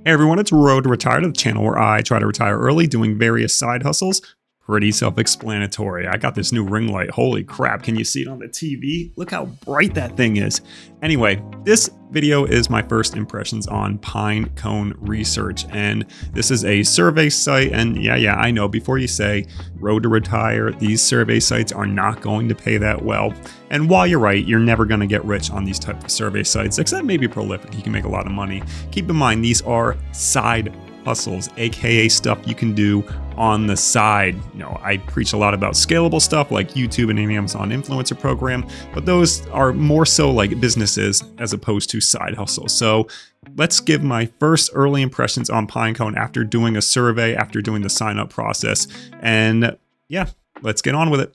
Hey everyone, it's Road to Retire, the channel where I try to retire early doing various side hustles. Pretty self-explanatory. I got this new ring light. Holy crap, can you see it on the TV? Look how bright that thing is. Anyway, this video is my first impressions on PINECONE research, and this is a survey site. And yeah, I know, before you say Road to Retire, these survey sites are not going to pay that well. And while you're right, you're never going to get rich on these type of survey sites, except maybe Prolific. You can make a lot of money. Keep in mind, these are side hustles, aka stuff you can do on the side. You know, I preach a lot about scalable stuff like YouTube and an Amazon influencer program, but those are more so like businesses as opposed to side hustles. So let's give my first early impressions on PINECONE after doing a survey, after doing the sign up process. And yeah, let's get on with it.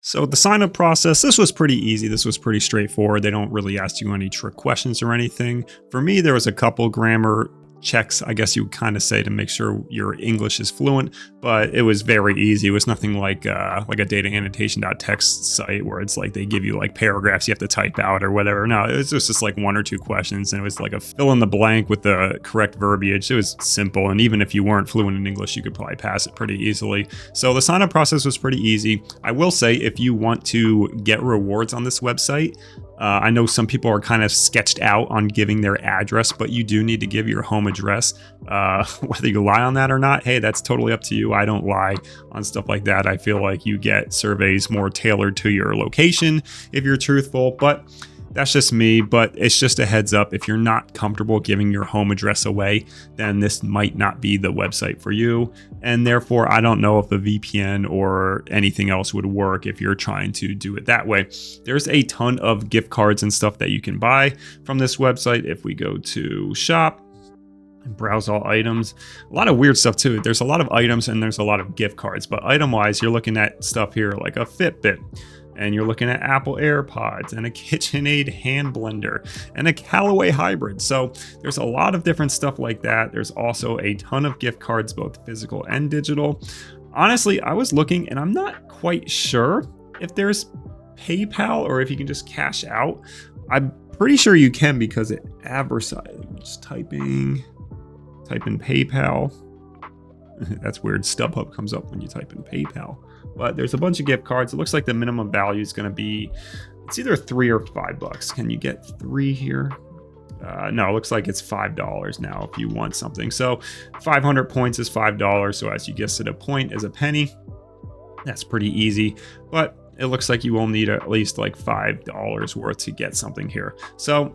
So the sign up process, this was pretty easy. This was pretty straightforward. They don't really ask you any trick questions or anything. For me, there was a couple grammar checks, I guess you would kind of say, to make sure your English is fluent, but it was very easy. It was nothing like a data annotation.txt site where it's like they give you like paragraphs you have to type out or whatever. No, it was just like one or two questions, and it was like a fill in the blank with the correct verbiage. It was simple, and even if you weren't fluent in English, you could probably pass it pretty easily. So the sign up process was pretty easy. I will say, if you want to get rewards on this website, I know some people are kind of sketched out on giving their address, but you do need to give your home address. Whether you lie on that or not, hey, that's totally up to you. I don't lie on stuff like that. I feel like you get surveys more tailored to your location if you're truthful, but that's just me. But it's just a heads up. If you're not comfortable giving your home address away, then this might not be the website for you. And therefore, I don't know if a VPN or anything else would work if you're trying to do it that way. There's a ton of gift cards and stuff that you can buy from this website. If we go to shop and browse all items, a lot of weird stuff too. There's a lot of items and there's a lot of gift cards, but item wise, you're looking at stuff here like a Fitbit, and you're looking at Apple AirPods and a KitchenAid hand blender and a Callaway hybrid. So there's a lot of different stuff like that. There's also a ton of gift cards, both physical and digital. Honestly, I was looking and I'm not quite sure if there's PayPal or if you can just cash out. I'm pretty sure you can because it advertises. Just type in PayPal. That's weird. StubHub comes up when you type in PayPal. But there's a bunch of gift cards. It looks like the minimum value is going to be, it's either $3 or $5. Can you get 3 here? No, it looks like it's $5 now if you want something. So 500 points is $5. So as you guessed it, a point is a penny. That's pretty easy. But it looks like you will need at least like $5 worth to get something here. So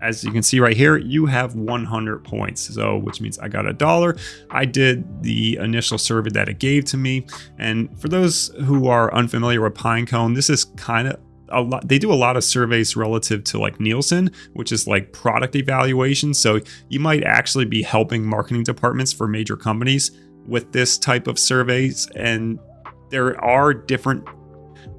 as you can see right here, you have 100 points. So, which means I got $1. I did the initial survey that it gave to me. And for those who are unfamiliar with PINECONE, this is kind of a lot. They do a lot of surveys relative to like Nielsen, which is like product evaluation. So you might actually be helping marketing departments for major companies with this type of surveys. And there are different,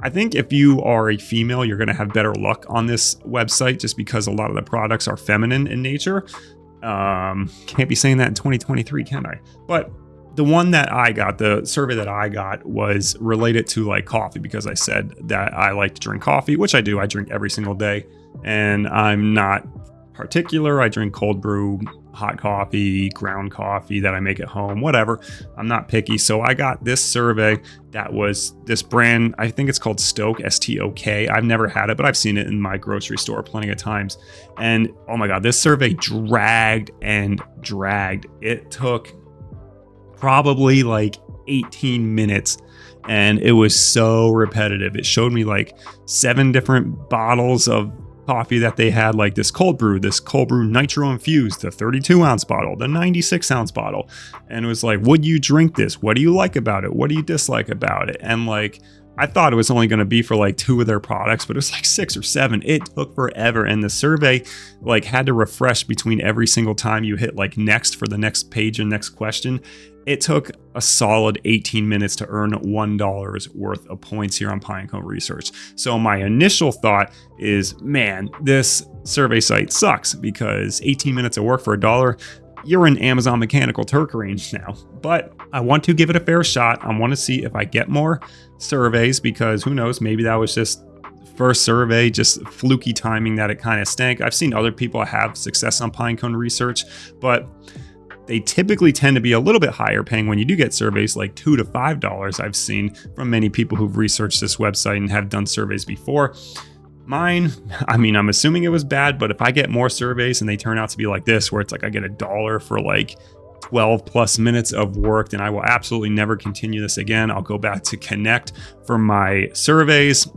I think if you are a female, you're going to have better luck on this website just because a lot of the products are feminine in nature. Can't be saying that in 2023, can I? But the one that I got, the survey that I got, was related to like coffee, because I said that I like to drink coffee, which I do. I drink every single day, and I'm not particular. I drink cold brew, hot coffee, ground coffee that I make at home, whatever. I'm not picky. So I got this survey that was this brand. I think it's called Stoke, S-T-O-K. I've never had it, but I've seen it in my grocery store plenty of times. And oh my God, this survey dragged and dragged. It took probably like 18 minutes. And it was so repetitive. It showed me like 7 different bottles of coffee that they had, like this cold brew nitro infused, the 32 ounce bottle, the 96 ounce bottle. And it was like, would you drink this? What do you like about it? What do you dislike about it? And like, I thought it was only going to be for like 2 of their products, but it was like 6 or 7. It took forever. And the survey like had to refresh between every single time you hit like next for the next page and next question. It took a solid 18 minutes to earn $1 worth of points here on PINECONE research. So my initial thought is, man, this survey site sucks, because 18 minutes of work for $1, you're in Amazon Mechanical Turk range now. But I want to give it a fair shot. I want to see if I get more surveys, because who knows, maybe that was just first survey, just fluky timing that it kind of stank. I've seen other people have success on Pinecone research, but they typically tend to be a little bit higher paying when you do get surveys, like $2 to $5 I've seen from many people who've researched this website and have done surveys before. Mine, I mean, I'm assuming it was bad, but if I get more surveys and they turn out to be like this, where it's like I get $1 for like 12 plus minutes of work, then I will absolutely never continue this again. I'll go back to Connect for my surveys.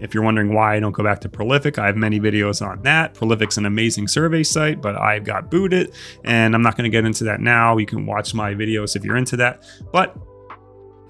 If you're wondering why I don't go back to Prolific, I have many videos on that. Prolific's an amazing survey site, but I got booted, and I'm not going to get into that now. You can watch my videos if you're into that. But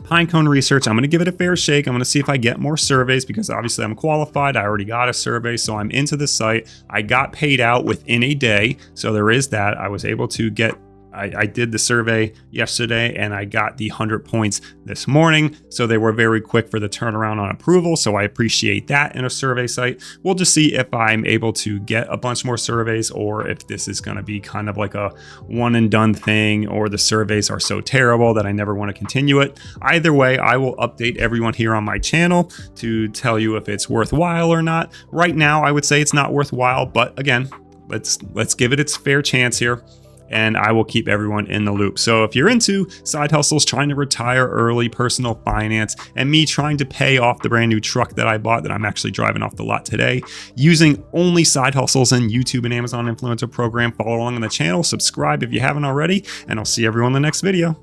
Pinecone research, I'm going to give it a fair shake. I'm going to see if I get more surveys, because obviously I'm qualified. I already got a survey, so I'm into the site. I got paid out within a day, so there is that. I was able to get I did the survey yesterday and I got the 100 points this morning. So they were very quick for the turnaround on approval. So I appreciate that in a survey site. We'll just see if I'm able to get a bunch more surveys, or if this is going to be kind of like a one and done thing, or the surveys are so terrible that I never want to continue it. Either way, I will update everyone here on my channel to tell you if it's worthwhile or not. Right now, I would say it's not worthwhile, but again, let's give it its fair chance here, and I will keep everyone in the loop. So if you're into side hustles, trying to retire early, personal finance, and me trying to pay off the brand new truck that I bought that I'm actually driving off the lot today, using only side hustles and YouTube and Amazon Influencer Program, follow along on the channel, subscribe if you haven't already, and I'll see everyone in the next video.